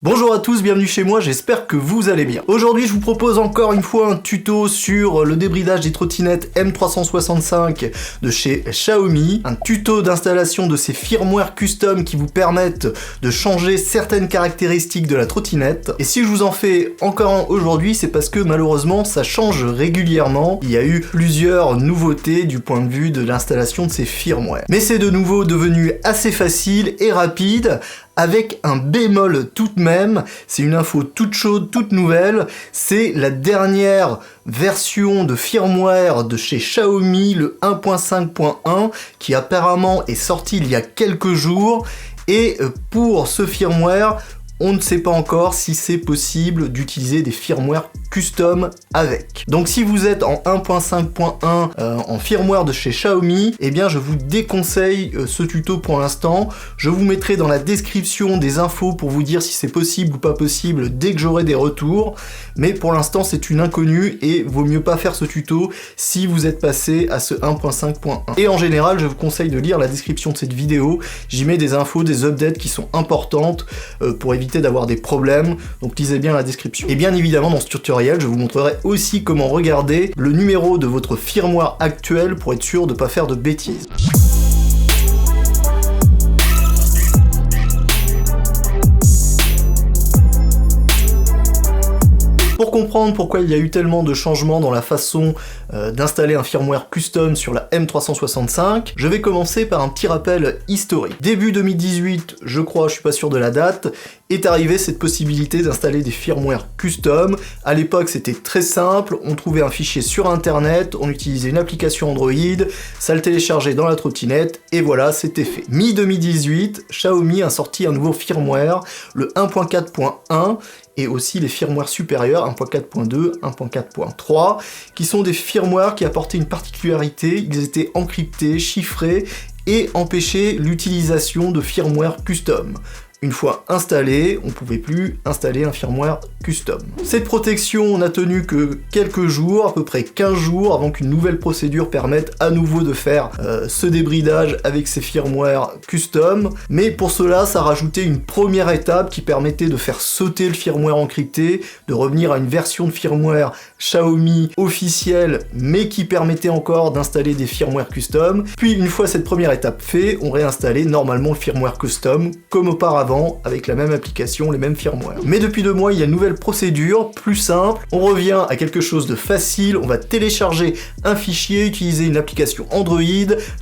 Bonjour à tous, bienvenue chez moi, j'espère que vous allez bien. Aujourd'hui je vous propose encore une fois un tuto sur le débridage des trottinettes M365 de chez Xiaomi, un tuto d'installation de ces firmware custom qui vous permettent de changer certaines caractéristiques de la trottinette. Et si je vous en fais encore un aujourd'hui, c'est parce que malheureusement ça change régulièrement. Il y a eu plusieurs nouveautés du point de vue de l'installation de ces firmware. Mais c'est de nouveau devenu assez facile et rapide, avec un bémol tout de même, c'est une info toute chaude, toute nouvelle, c'est la dernière version de firmware de chez Xiaomi, le 1.5.1, qui apparemment est sorti il y a quelques jours, et pour ce firmware, on ne sait pas encore si c'est possible d'utiliser des firmware custom avec. Donc si vous êtes en 1.5.1 en firmware de chez Xiaomi, eh bien je vous déconseille ce tuto pour l'instant. Je vous mettrai dans la description des infos pour vous dire si c'est possible ou pas possible dès que j'aurai des retours. Mais pour l'instant c'est une inconnue et vaut mieux pas faire ce tuto si vous êtes passé à ce 1.5.1. Et en général je vous conseille de lire la description de cette vidéo. J'y mets des infos, des updates qui sont importantes pour éviter d'avoir des problèmes. Donc lisez bien la description. Et bien évidemment dans ce tutoriel je vous montrerai aussi comment regarder le numéro de votre firmware actuel pour être sûr de ne pas faire de bêtises. Pour comprendre pourquoi il y a eu tellement de changements dans la façon d'installer un firmware custom sur la M365, je vais commencer par un petit rappel historique. Début 2018, je crois, je suis pas sûr de la date, est arrivée cette possibilité d'installer des firmware custom. À l'époque, c'était très simple, on trouvait un fichier sur internet, on utilisait une application Android, ça le téléchargeait dans la trottinette, et voilà, c'était fait. Mi-2018, Xiaomi a sorti un nouveau firmware, le 1.4.1, et aussi les firmware supérieurs 1.4.2, 1.4.3, qui sont des firmware qui apportaient une particularité, ils étaient encryptés, chiffrés, et empêchaient l'utilisation de firmware custom. Une fois installé, on ne pouvait plus installer un firmware custom. Cette protection n'a tenu que quelques jours, à peu près 15 jours, avant qu'une nouvelle procédure permette à nouveau de faire ce débridage avec ces firmware custom. Mais pour cela, ça rajoutait une première étape qui permettait de faire sauter le firmware encrypté, de revenir à une version de firmware Xiaomi officielle, mais qui permettait encore d'installer des firmware custom. Puis une fois cette première étape faite, on réinstallait normalement le firmware custom, comme auparavant, avec la même application, les mêmes firmware. Mais depuis 2 mois, il y a une nouvelle procédure, plus simple, on revient à quelque chose de facile, on va télécharger un fichier, utiliser une application Android,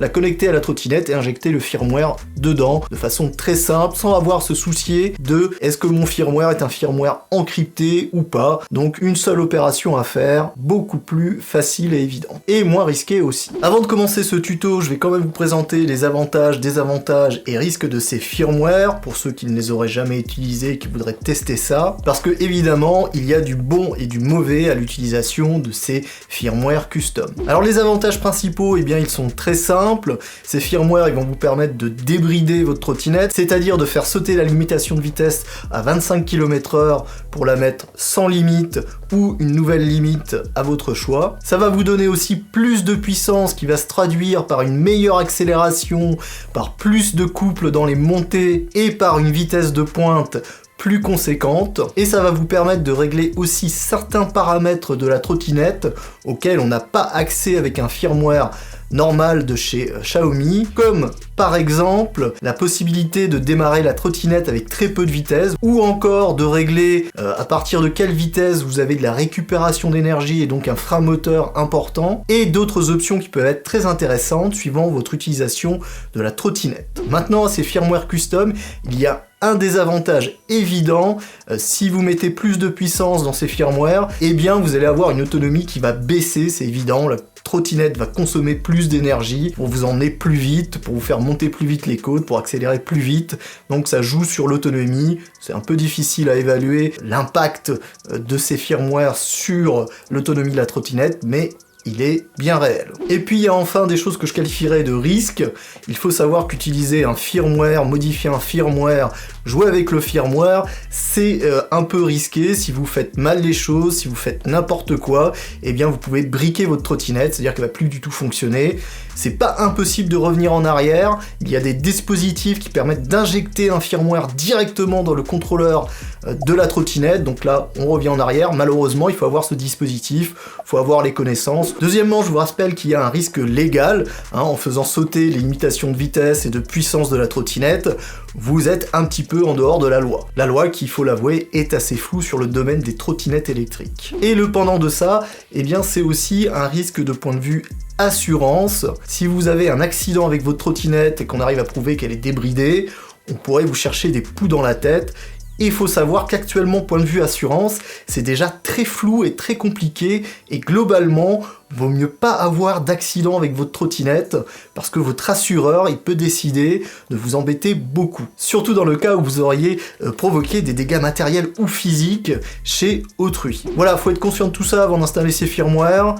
la connecter à la trottinette et injecter le firmware dedans, de façon très simple, sans avoir à se soucier de est-ce que mon firmware est un firmware encrypté ou pas. Donc une seule opération à faire, beaucoup plus facile et évident. Et moins risqué aussi. Avant de commencer ce tuto, je vais quand même vous présenter les avantages, désavantages et risques de ces firmware, pour ceux qui ne les auraient jamais utilisés et qui voudraient tester ça, parce que évidemment il y a du bon et du mauvais à l'utilisation de ces firmware custom. Alors les avantages principaux, eh bien ils sont très simples. Ces firmware ils vont vous permettre de débrider votre trottinette, c'est-à-dire de faire sauter la limitation de vitesse à 25 km/h pour la mettre sans limite ou une nouvelle limite à votre choix. Ça va vous donner aussi plus de puissance qui va se traduire par une meilleure accélération, par plus de couple dans les montées et par une vitesse de pointe plus conséquente, et ça va vous permettre de régler aussi certains paramètres de la trottinette auxquels on n'a pas accès avec un firmware normal de chez Xiaomi, comme par exemple la possibilité de démarrer la trottinette avec très peu de vitesse, ou encore de régler à partir de quelle vitesse vous avez de la récupération d'énergie et donc un frein moteur important, et d'autres options qui peuvent être très intéressantes suivant votre utilisation de la trottinette. Maintenant, à ces firmware custom, il y a un désavantage évident, si vous mettez plus de puissance dans ces firmware, eh bien vous allez avoir une autonomie qui va baisser, c'est évident, la trottinette va consommer plus d'énergie pour vous emmener plus vite, pour vous faire monter plus vite les côtes, pour accélérer plus vite, donc ça joue sur l'autonomie. C'est un peu difficile à évaluer l'impact de ces firmware sur l'autonomie de la trottinette, mais il est bien réel. Et puis il y a enfin des choses que je qualifierais de risques. Il faut savoir qu'utiliser un firmware, modifier un firmware, jouer avec le firmware, c'est un peu risqué. Si vous faites mal les choses, si vous faites n'importe quoi, eh bien vous pouvez briquer votre trottinette, c'est-à-dire qu'elle va plus du tout fonctionner. C'est pas impossible de revenir en arrière, il y a des dispositifs qui permettent d'injecter un firmware directement dans le contrôleur de la trottinette. Donc là, on revient en arrière. Malheureusement, il faut avoir ce dispositif, il faut avoir les connaissances. Deuxièmement, je vous rappelle qu'il y a un risque légal, en faisant sauter les limitations de vitesse et de puissance de la trottinette, vous êtes un petit peu en dehors de la loi. La loi qui, il faut l'avouer, est assez floue sur le domaine des trottinettes électriques. Et le pendant de ça, eh bien c'est aussi un risque de point de vue assurance. Si vous avez un accident avec votre trottinette et qu'on arrive à prouver qu'elle est débridée, on pourrait vous chercher des poux dans la tête. Et il faut savoir qu'actuellement, point de vue assurance, c'est déjà très flou et très compliqué, et globalement, vaut mieux pas avoir d'accident avec votre trottinette, parce que votre assureur, il peut décider de vous embêter beaucoup. Surtout dans le cas où vous auriez provoqué des dégâts matériels ou physiques chez autrui. Voilà, faut être conscient de tout ça avant d'installer ces firmware,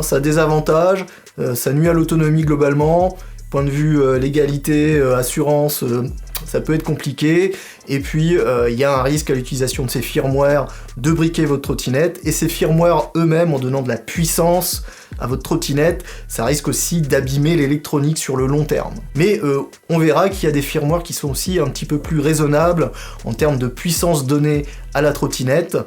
ça a des avantages, ça nuit à l'autonomie globalement, point de vue légalité, assurance, ça peut être compliqué, et puis il y a un risque à l'utilisation de ces firmware de briquer votre trottinette, et ces firmware eux-mêmes, en donnant de la puissance à votre trottinette, ça risque aussi d'abîmer l'électronique sur le long terme. Mais on verra qu'il y a des firmware qui sont aussi un petit peu plus raisonnables en termes de puissance donnée à la trottinette,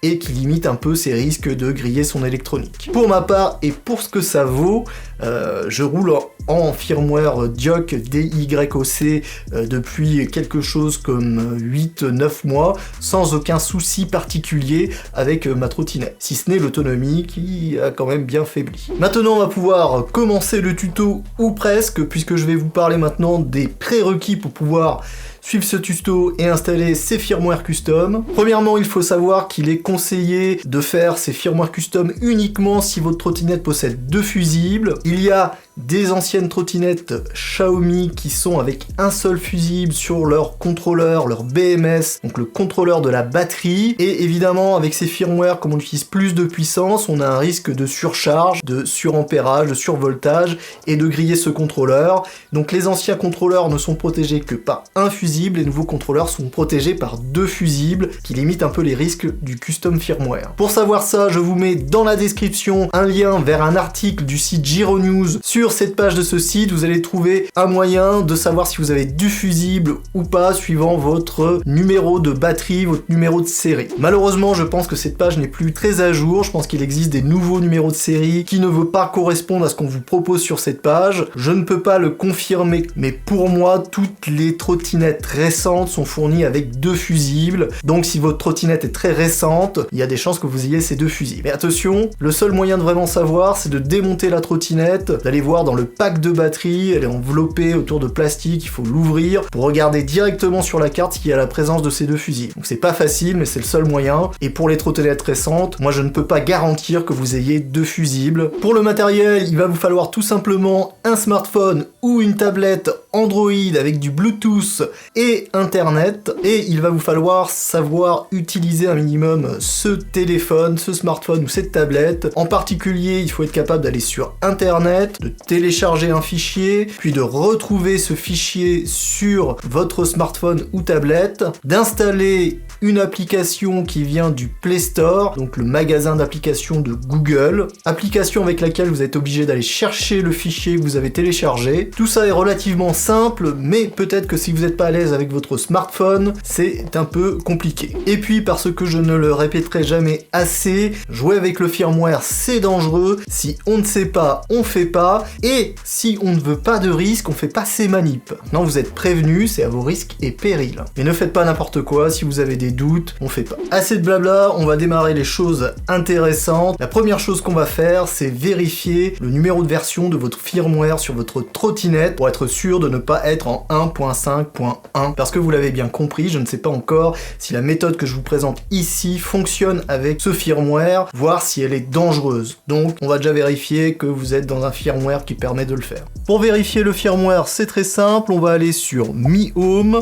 et qui limite un peu ces risques de griller son électronique. Pour ma part, et pour ce que ça vaut, je roule en firmware DIOC DYOC depuis quelque chose comme 8-9 mois, sans aucun souci particulier avec ma trottinette, si ce n'est l'autonomie qui a quand même bien faibli. Maintenant, on va pouvoir commencer le tuto, ou presque, puisque je vais vous parler maintenant des prérequis pour pouvoir suivre ce tuto et installer ces firmware custom. Premièrement, il faut savoir qu'il est conseillé de faire ces firmware custom uniquement si votre trottinette possède 2 fusibles. Il y a des anciennes trottinettes Xiaomi qui sont avec un seul fusible sur leur contrôleur, leur BMS, donc le contrôleur de la batterie. Et évidemment, avec ces firmware, comme on utilise plus de puissance, on a un risque de surcharge, de surampérage, de survoltage et de griller ce contrôleur. Donc les anciens contrôleurs ne sont protégés que par un fusible, les nouveaux contrôleurs sont protégés par 2 fusibles qui limitent un peu les risques du custom firmware. Pour savoir ça, je vous mets dans la description un lien vers un article du site Giro News. Sur cette page de ce site, vous allez trouver un moyen de savoir si vous avez du fusible ou pas, suivant votre numéro de batterie, votre numéro de série. Malheureusement, je pense que cette page n'est plus très à jour. Je pense qu'il existe des nouveaux numéros de série qui ne veulent pas correspondre à ce qu'on vous propose sur cette page. Je ne peux pas le confirmer, mais pour moi, toutes les trottinettes récentes sont fournies avec 2 fusibles. Donc si votre trottinette est très récente, il y a des chances que vous ayez ces 2 fusibles. Mais attention, le seul moyen de vraiment savoir, c'est de démonter la trottinette, d'aller voir dans le pack de batterie, elle est enveloppée autour de plastique, il faut l'ouvrir pour regarder directement sur la carte s'il y a la présence de ces 2 fusibles. Donc c'est pas facile, mais c'est le seul moyen. Et pour les trottinettes récentes, moi je ne peux pas garantir que vous ayez 2 fusibles. Pour le matériel, il va vous falloir tout simplement un smartphone ou une tablette Android avec du Bluetooth et Internet, et il va vous falloir savoir utiliser un minimum ce téléphone, ce smartphone ou cette tablette. En particulier, il faut être capable d'aller sur Internet, de télécharger un fichier, puis de retrouver ce fichier sur votre smartphone ou tablette, d'installer une application qui vient du Play Store, donc le magasin d'applications de Google, application avec laquelle vous êtes obligé d'aller chercher le fichier que vous avez téléchargé. Tout ça est relativement simple, mais peut-être que si vous n'êtes pas à l'aise avec votre smartphone, c'est un peu compliqué. Et puis, parce que je ne le répéterai jamais assez, jouer avec le firmware, c'est dangereux. Si on ne sait pas, on fait pas, et si on ne veut pas de risque, on fait pas ces manips. Maintenant, vous êtes prévenus, c'est à vos risques et périls. Mais ne faites pas n'importe quoi, si vous avez des doutes, on fait pas. Assez de blabla, on va démarrer les choses intéressantes. La première chose qu'on va faire, c'est vérifier le numéro de version de votre firmware sur votre trottinette pour être sûr de ne pas être en 1.5.1. Parce que vous l'avez bien compris, je ne sais pas encore si la méthode que je vous présente ici fonctionne avec ce firmware, voir si elle est dangereuse. Donc, on va déjà vérifier que vous êtes dans un firmware qui permet de le faire. Pour vérifier le firmware, c'est très simple, on va aller sur Mi Home.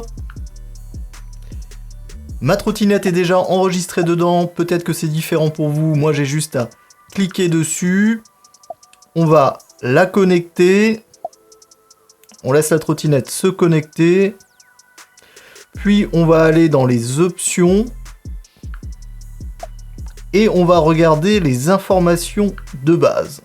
Ma trottinette est déjà enregistrée dedans, peut-être que c'est différent pour vous, moi j'ai juste à cliquer dessus. On va la connecter. On laisse la trottinette se connecter. Puis on va aller dans les options. Et on va regarder les informations de base.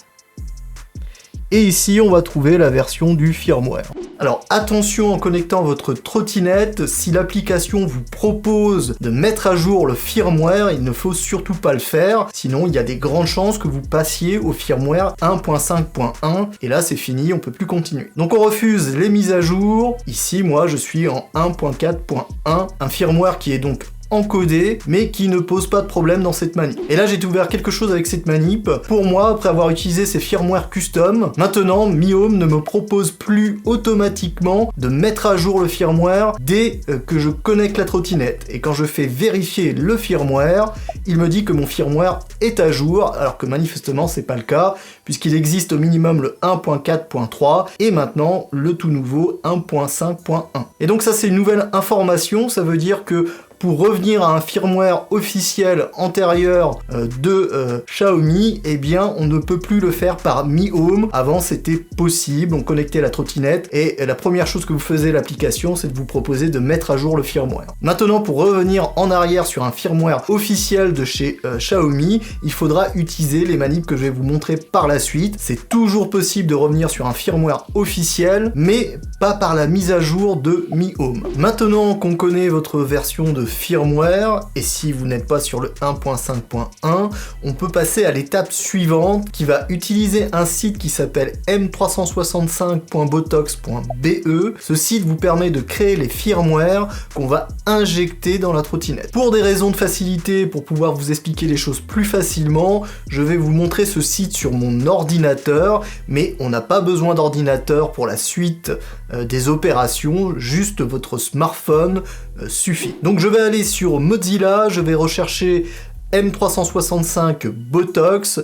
Et ici, on va trouver la version du firmware. Alors attention en connectant votre trottinette, si l'application vous propose de mettre à jour le firmware, il ne faut surtout pas le faire, sinon il y a des grandes chances que vous passiez au firmware 1.5.1, et là c'est fini, on peut plus continuer. Donc on refuse les mises à jour, ici moi je suis en 1.4.1, un firmware qui est donc encodé, mais qui ne pose pas de problème dans cette manip. Et là j'ai ouvert quelque chose avec cette manip. Pour moi, après avoir utilisé ces firmware custom, maintenant Mi-Home ne me propose plus automatiquement de mettre à jour le firmware dès que je connecte la trottinette. Et quand je fais vérifier le firmware, il me dit que mon firmware est à jour, alors que manifestement c'est pas le cas, puisqu'il existe au minimum le 1.4.3 et maintenant le tout nouveau 1.5.1. Et donc ça c'est une nouvelle information, ça veut dire que pour revenir à un firmware officiel antérieur de Xiaomi, eh bien on ne peut plus le faire par Mi-Home. Avant c'était possible, on connectait la trottinette et la première chose que vous faisait l'application, c'est de vous proposer de mettre à jour le firmware. Maintenant, pour revenir en arrière sur un firmware officiel de chez Xiaomi, il faudra utiliser les manips que je vais vous montrer par la suite. C'est toujours possible de revenir sur un firmware officiel, mais pas par la mise à jour de Mi-Home. Maintenant qu'on connaît votre version de firmware, et si vous n'êtes pas sur le 1.5.1, on peut passer à l'étape suivante qui va utiliser un site qui s'appelle m365.botox.be. Ce site vous permet de créer les firmwares qu'on va injecter dans la trottinette. Pour des raisons de facilité, pour pouvoir vous expliquer les choses plus facilement, je vais vous montrer ce site sur mon ordinateur, mais on n'a pas besoin d'ordinateur pour la suite des opérations, juste votre smartphone suffit. Donc je vais aller sur Mozilla, je vais rechercher M365 Botox.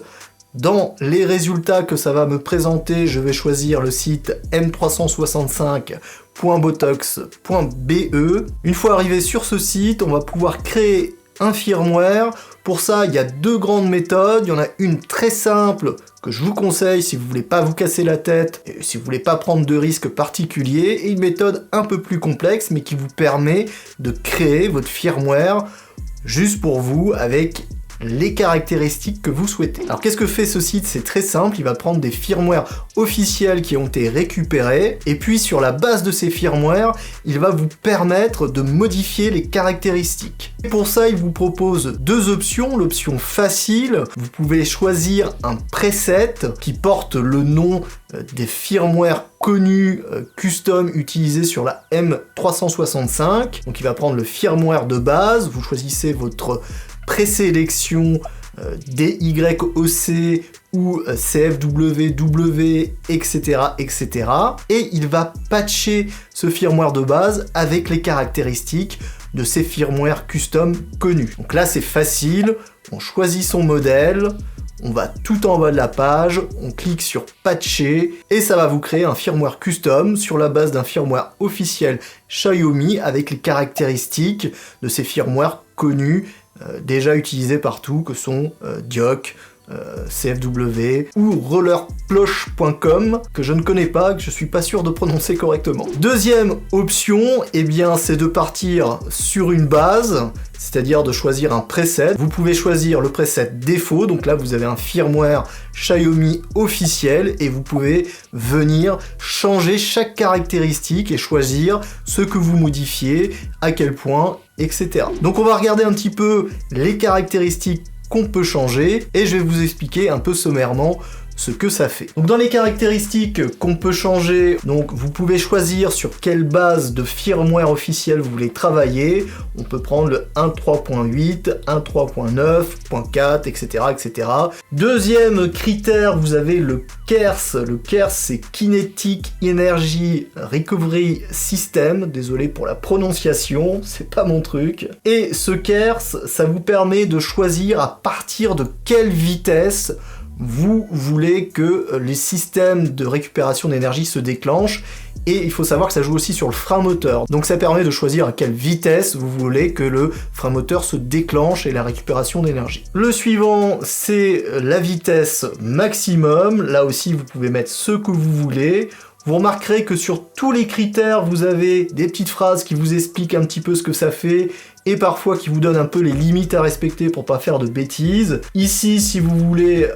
Dans les résultats que ça va me présenter, je vais choisir le site m365.botox.be. Une fois arrivé sur ce site, on va pouvoir créer un firmware. Pour ça, il y a deux grandes méthodes. Il y en a une très simple que je vous conseille si vous voulez pas vous casser la tête et si vous voulez pas prendre de risques particuliers, et une méthode un peu plus complexe mais qui vous permet de créer votre firmware juste pour vous avec les caractéristiques que vous souhaitez. Alors qu'est-ce que fait ce site? C'est très simple, il va prendre des firmwares officiels qui ont été récupérés, et puis sur la base de ces firmwares, il va vous permettre de modifier les caractéristiques. Et pour ça, il vous propose deux options. L'option facile, vous pouvez choisir un preset qui porte le nom des firmware connus custom utilisés sur la M365. Donc il va prendre le firmware de base, vous choisissez votre présélection DYOC ou CFWW, etc., etc. Et il va patcher ce firmware de base avec les caractéristiques de ces firmware custom connus. Donc là c'est facile, on choisit son modèle, on va tout en bas de la page, on clique sur patcher et ça va vous créer un firmware custom sur la base d'un firmware officiel Xiaomi avec les caractéristiques de ces firmware connus déjà utilisés partout, que sont Dioc, CFW ou rollerploche.com, que je ne connais pas, que je suis pas sûr de prononcer correctement. Deuxième option, eh bien, c'est de partir sur une base, c'est-à-dire de choisir un preset. Vous pouvez choisir le preset défaut, donc là vous avez un firmware Xiaomi officiel et vous pouvez venir changer chaque caractéristique et choisir ce que vous modifiez, à quel point, etc. Donc on va regarder un petit peu les caractéristiques qu'on peut changer et je vais vous expliquer un peu sommairement ce que ça fait. Donc dans les caractéristiques qu'on peut changer, donc vous pouvez choisir sur quelle base de firmware officiel vous voulez travailler. On peut prendre le 1.3.8, 1.3.9, etc., etc. Deuxième critère, vous avez le KERS. Le KERS, c'est Kinetic Energy Recovery System. Désolé pour la prononciation, c'est pas mon truc. Et ce KERS, ça vous permet de choisir à partir de quelle vitesse vous voulez que les systèmes de récupération d'énergie se déclenchent, et il faut savoir que ça joue aussi sur le frein moteur. Donc ça permet de choisir à quelle vitesse vous voulez que le frein moteur se déclenche et la récupération d'énergie. Le suivant, c'est la vitesse maximum. Là aussi, vous pouvez mettre ce que vous voulez. Vous remarquerez que sur tous les critères, vous avez des petites phrases qui vous expliquent un petit peu ce que ça fait et parfois qui vous donnent un peu les limites à respecter pour pas faire de bêtises. Ici, si vous voulez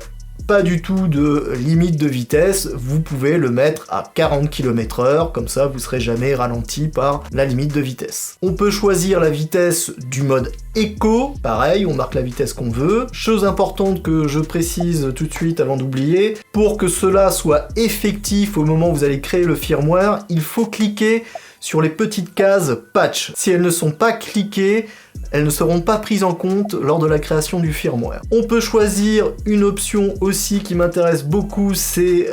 pas du tout de limite de vitesse, vous pouvez le mettre à 40 km/h, comme ça vous serez jamais ralenti par la limite de vitesse. On peut choisir la vitesse du mode Eco, pareil, on marque la vitesse qu'on veut. Chose importante que je précise tout de suite avant d'oublier, pour que cela soit effectif au moment où vous allez créer le firmware, il faut cliquer sur les petites cases patch. Si elles ne sont pas cliquées, elles ne seront pas prises en compte lors de la création du firmware. On peut choisir une option aussi qui m'intéresse beaucoup, c'est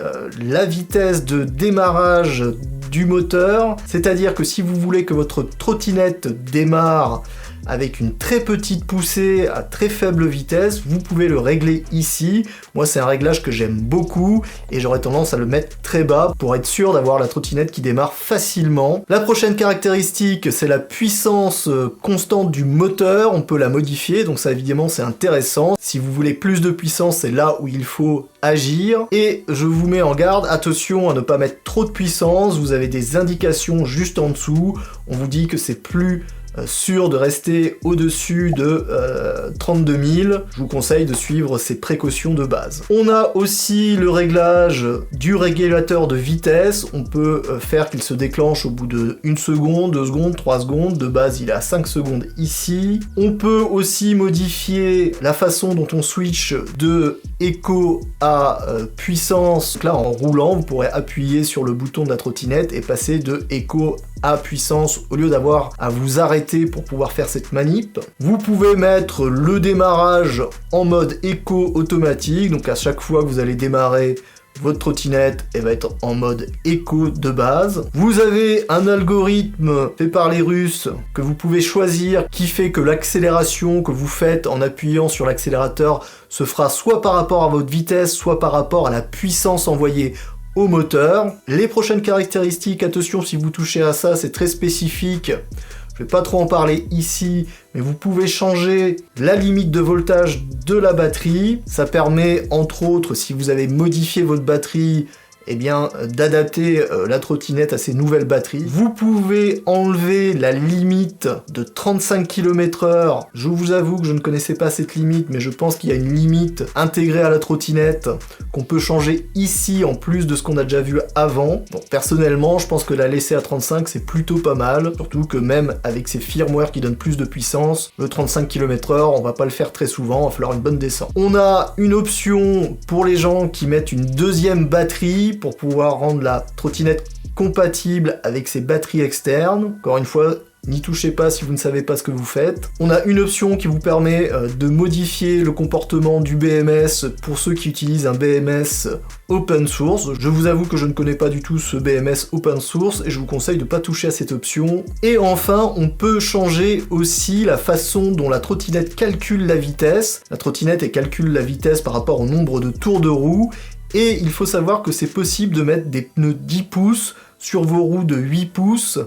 la vitesse de démarrage du moteur, c'est-à-dire que si vous voulez que votre trottinette démarre avec une très petite poussée à très faible vitesse, vous pouvez le régler ici. Moi, c'est un réglage que j'aime beaucoup et j'aurais tendance à le mettre très bas pour être sûr d'avoir la trottinette qui démarre facilement. La prochaine caractéristique, c'est la puissance constante du moteur. On peut la modifier, donc ça évidemment c'est intéressant. Si vous voulez plus de puissance, c'est là où il faut agir. Et je vous mets en garde, attention à ne pas mettre trop de puissance. Vous avez des indications juste en dessous. On vous dit que c'est plus sûr de rester au-dessus de 32 000, je vous conseille de suivre ces précautions de base. On a aussi le réglage du régulateur de vitesse, on peut faire qu'il se déclenche au bout de 1 seconde, 2 secondes, 3 secondes, de base il est à 5 secondes ici. On peut aussi modifier la façon dont on switch de Eco à puissance. Donc là en roulant, vous pourrez appuyer sur le bouton de la trottinette et passer de Eco à puissance au lieu d'avoir à vous arrêter pour pouvoir faire cette manip. Vous pouvez mettre le démarrage en mode éco automatique, donc à chaque fois que vous allez démarrer votre trottinette, elle va être en mode éco de base. Vous avez un algorithme fait par les Russes que vous pouvez choisir qui fait que l'accélération que vous faites en appuyant sur l'accélérateur se fera soit par rapport à votre vitesse, soit par rapport à la puissance envoyée au moteur. Les prochaines caractéristiques, attention si vous touchez à ça, c'est très spécifique. Je vais pas trop en parler ici, mais vous pouvez changer la limite de voltage de la batterie. Ça permet, entre autres, si vous avez modifié votre batterie, eh bien, d'adapter la trottinette à ces nouvelles batteries. Vous pouvez enlever la limite de 35 km/h. Je vous avoue que je ne connaissais pas cette limite, mais je pense qu'il y a une limite intégrée à la trottinette qu'on peut changer ici en plus de ce qu'on a déjà vu avant. Bon, personnellement, je pense que la laisser à 35, c'est plutôt pas mal. Surtout que même avec ces firmware qui donnent plus de puissance, le 35 km/h, on va pas le faire très souvent, il va falloir une bonne descente. On a une option pour les gens qui mettent une deuxième batterie pour pouvoir rendre la trottinette compatible avec ses batteries externes. Encore une fois, n'y touchez pas si vous ne savez pas ce que vous faites. On a une option qui vous permet de modifier le comportement du BMS pour ceux qui utilisent un BMS open source. Je vous avoue que je ne connais pas du tout ce BMS open source et je vous conseille de ne pas toucher à cette option. Et enfin, on peut changer aussi la façon dont la trottinette calcule la vitesse. La trottinette, elle calcule la vitesse par rapport au nombre de tours de roue. Et il faut savoir que c'est possible de mettre des pneus 10 pouces sur vos roues de 8 pouces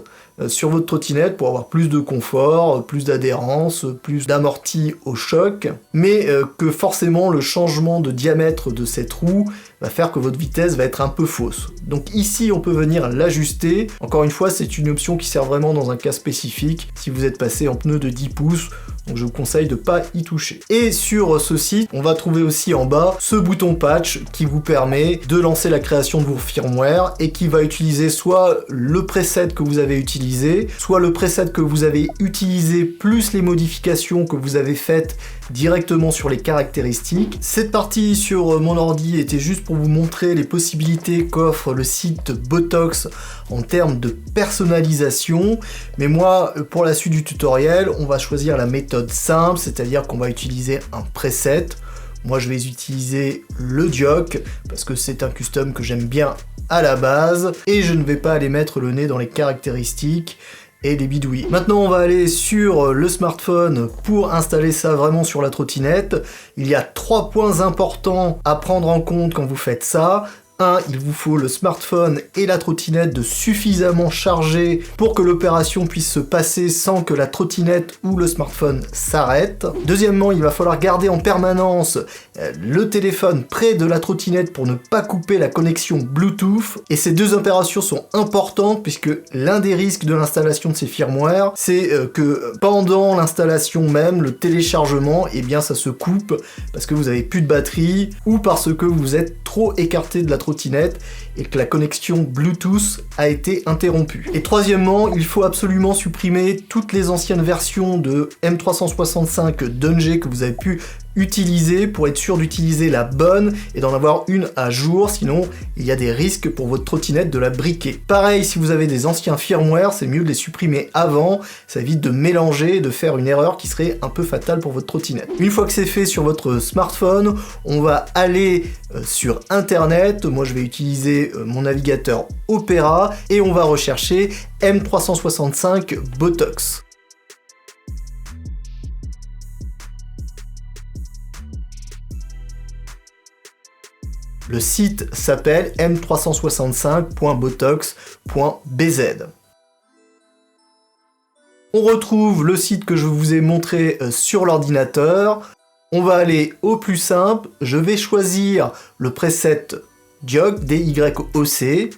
sur votre trottinette pour avoir plus de confort, plus d'adhérence, plus d'amorti au choc, mais que forcément le changement de diamètre de cette roue va faire que votre vitesse va être un peu fausse. Donc ici on peut venir l'ajuster. Encore une fois, c'est une option qui sert vraiment dans un cas spécifique, si vous êtes passé en pneu de 10 pouces, donc je vous conseille de pas y toucher. Et sur ce site, on va trouver aussi en bas ce bouton patch qui vous permet de lancer la création de vos firmware et qui va utiliser soit le preset que vous avez utilisé, soit le preset que vous avez utilisé plus les modifications que vous avez faites directement sur les caractéristiques. Cette partie sur mon ordi était juste pour vous montrer les possibilités qu'offre le site Botox en termes de personnalisation, mais moi pour la suite du tutoriel on va choisir la méthode simple, c'est-à-dire qu'on va utiliser un preset. Moi je vais utiliser le Dioc parce que c'est un custom que j'aime bien à la base et je ne vais pas aller mettre le nez dans les caractéristiques et les bidouilles. Maintenant on va aller sur le smartphone pour installer ça vraiment sur la trottinette. Il y a 3 points importants à prendre en compte quand vous faites ça. 1, il vous faut le smartphone et la trottinette de suffisamment chargés pour que l'opération puisse se passer sans que la trottinette ou le smartphone s'arrête. Deuxièmement, il va falloir garder en permanence le téléphone près de la trottinette pour ne pas couper la connexion Bluetooth. Et ces deux opérations sont importantes puisque l'un des risques de l'installation de ces firmware, c'est que pendant l'installation même, le téléchargement, eh bien ça se coupe parce que vous avez plus de batterie ou parce que vous êtes trop écarté de la trottinette et que la connexion Bluetooth a été interrompue. Et troisièmement, il faut absolument supprimer toutes les anciennes versions de M365 Dungey que vous avez pu utiliser pour être sûr d'utiliser la bonne et d'en avoir une à jour, sinon il y a des risques pour votre trottinette de la briquer. Pareil, si vous avez des anciens firmware, c'est mieux de les supprimer avant, ça évite de mélanger et de faire une erreur qui serait un peu fatale pour votre trottinette. Une fois que c'est fait sur votre smartphone, on va aller sur internet, moi je vais utiliser mon navigateur Opera et on va rechercher M365 Botox. Le site s'appelle m365.botox.bz. On retrouve le site que je vous ai montré sur l'ordinateur. On va aller au plus simple. Je vais choisir le preset Dyoc, D-Y-O-C.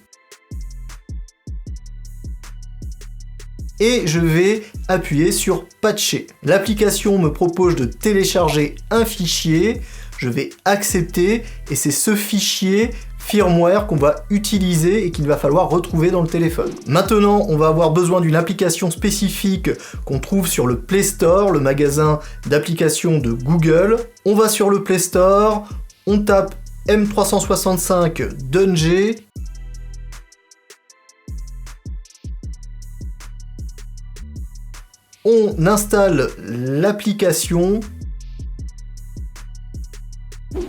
Et je vais appuyer sur Patcher. L'application me propose de télécharger un fichier. Je vais accepter et c'est ce fichier firmware qu'on va utiliser et qu'il va falloir retrouver dans le téléphone. Maintenant, on va avoir besoin d'une application spécifique qu'on trouve sur le Play Store, le magasin d'applications de Google. On va sur le Play Store, on tape M365 Dungey. On installe l'application.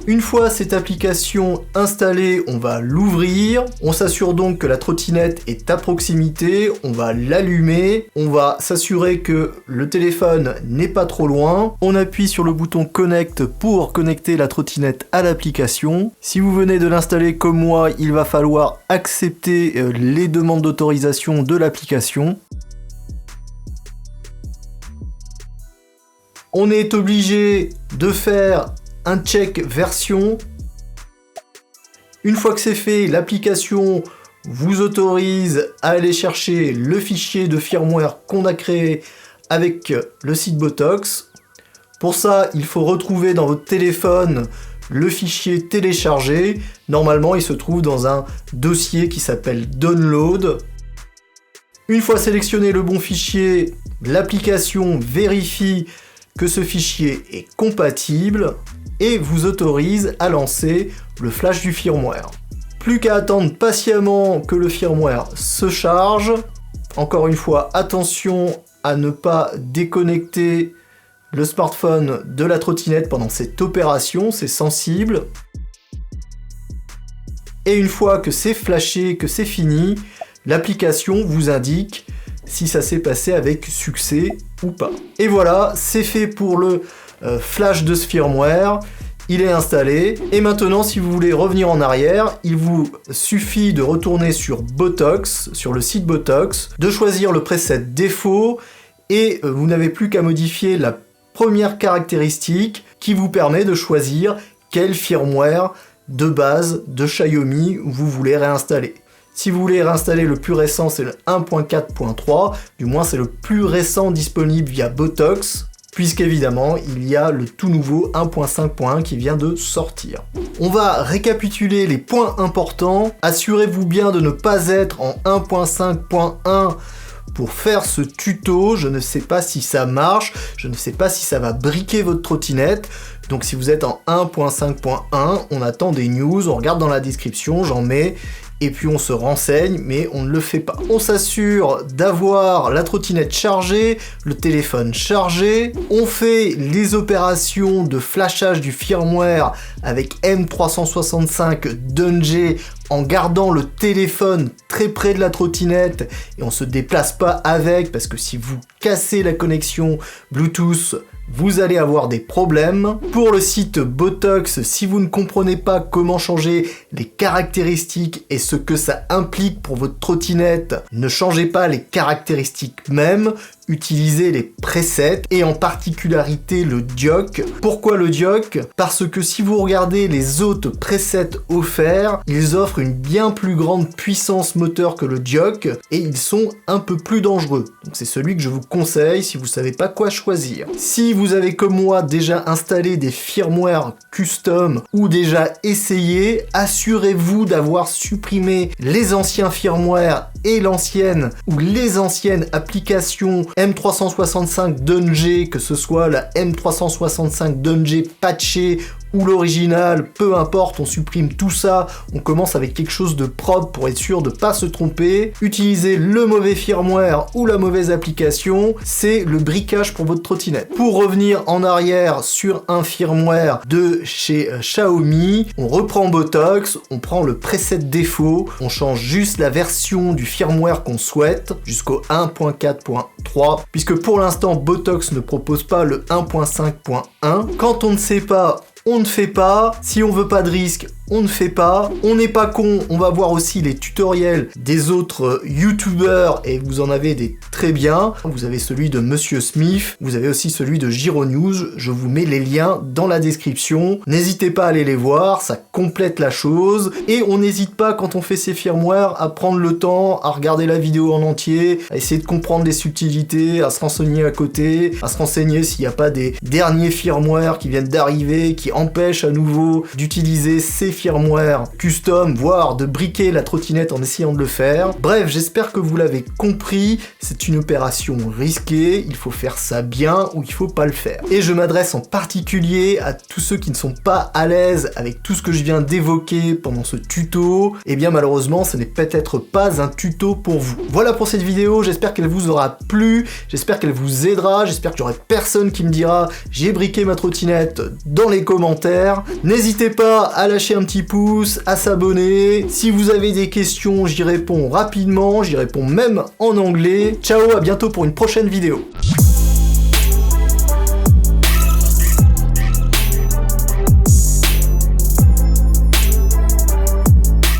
Une fois cette application installée, on va l'ouvrir. On s'assure donc que la trottinette est à proximité. On va l'allumer. On va s'assurer que le téléphone n'est pas trop loin. On appuie sur le bouton Connect pour connecter la trottinette à l'application. Si vous venez de l'installer comme moi, il va falloir accepter les demandes d'autorisation de l'application. On est obligé de faire un check version. Une fois que c'est fait, l'application vous autorise à aller chercher le fichier de firmware qu'on a créé avec le site Botox. Pour ça, il faut retrouver dans votre téléphone le fichier téléchargé. Normalement, il se trouve dans un dossier qui s'appelle Download. Une fois sélectionné le bon fichier, l'application vérifie que ce fichier est compatible et vous autorise à lancer le flash du firmware. Plus qu'à attendre patiemment que le firmware se charge. Encore une fois, attention à ne pas déconnecter le smartphone de la trottinette pendant cette opération, c'est sensible. Et une fois que c'est flashé, que c'est fini, l'application vous indique si ça s'est passé avec succès ou pas. Et voilà, c'est fait pour le flash de ce firmware, il est installé. Et maintenant, si vous voulez revenir en arrière, il vous suffit de retourner sur Botox, sur le site Botox, de choisir le preset défaut et vous n'avez plus qu'à modifier la première caractéristique qui vous permet de choisir quel firmware de base de Xiaomi vous voulez réinstaller. Si vous voulez réinstaller le plus récent, c'est le 1.4.3, du moins c'est le plus récent disponible via Botox, puisqu'évidemment il y a le tout nouveau 1.5.1 qui vient de sortir. On va récapituler les points importants. Assurez-vous bien de ne pas être en 1.5.1 pour faire ce tuto. Je ne sais pas si ça marche, je ne sais pas si ça va briquer votre trottinette. Donc si vous êtes en 1.5.1, on attend des news, on regarde dans la description, j'en mets, et puis on se renseigne, mais on ne le fait pas. On s'assure d'avoir la trottinette chargée, le téléphone chargé, on fait les opérations de flashage du firmware avec M365 Dungey en gardant le téléphone très près de la trottinette et on se déplace pas avec, parce que si vous cassez la connexion Bluetooth, vous allez avoir des problèmes. Pour le site Botox, si vous ne comprenez pas comment changer les caractéristiques et ce que ça implique pour votre trottinette, ne changez pas les caractéristiques même, utilisez les presets et en particularité le Dioc. Pourquoi le Dioc? Parce que si vous regardez les autres presets offerts, ils offrent une bien plus grande puissance moteur que le Dioc et ils sont un peu plus dangereux. Donc c'est celui que je vous conseille si vous savez pas quoi choisir. Si vous avez comme moi déjà installé des firmware custom ou déjà essayé, assurez-vous d'avoir supprimé les anciens firmware et l'ancienne ou les anciennes applications M365 Dungey, que ce soit la M365 Dungey patchée ou l'original, peu importe, on supprime tout ça, on commence avec quelque chose de propre pour être sûr de pas se tromper. Utilisez le mauvais firmware ou la mauvaise application, c'est le briquage pour votre trottinette. Pour revenir en arrière sur un firmware de chez Xiaomi, on reprend Botox, on prend le preset défaut, on change juste la version du firmware qu'on souhaite jusqu'au 1.4.3, puisque pour l'instant Botox ne propose pas le 1.5.1. Quand on ne sait pas, on ne fait pas. Si on veut pas de risque, on ne fait pas. On n'est pas con, on va voir aussi les tutoriels des autres youtubeurs et vous en avez des très bien. Vous avez celui de Monsieur Smith, vous avez aussi celui de Giro News. Je vous mets les liens dans la description. N'hésitez pas à aller les voir, ça complète la chose. Et on n'hésite pas quand on fait ces firmware à prendre le temps, à regarder la vidéo en entier, à essayer de comprendre les subtilités, à se renseigner à côté, à se renseigner s'il n'y a pas des derniers firmware qui viennent d'arriver, qui empêchent à nouveau d'utiliser ces firmware custom, voire de briquer la trottinette en essayant de le faire. Bref, j'espère que vous l'avez compris, c'est une opération risquée, il faut faire ça bien ou il faut pas le faire. Et je m'adresse en particulier à tous ceux qui ne sont pas à l'aise avec tout ce que je viens d'évoquer pendant ce tuto. Et bien malheureusement, ce n'est peut-être pas un tuto pour vous. Voilà pour cette vidéo, j'espère qu'elle vous aura plu, j'espère qu'elle vous aidera, j'espère que j'aurai personne qui me dira j'ai briqué ma trottinette dans les commentaires. N'hésitez pas à lâcher un petit pouce, à s'abonner. Si vous avez des questions, j'y réponds rapidement, j'y réponds même en anglais. Ciao, à bientôt pour une prochaine vidéo.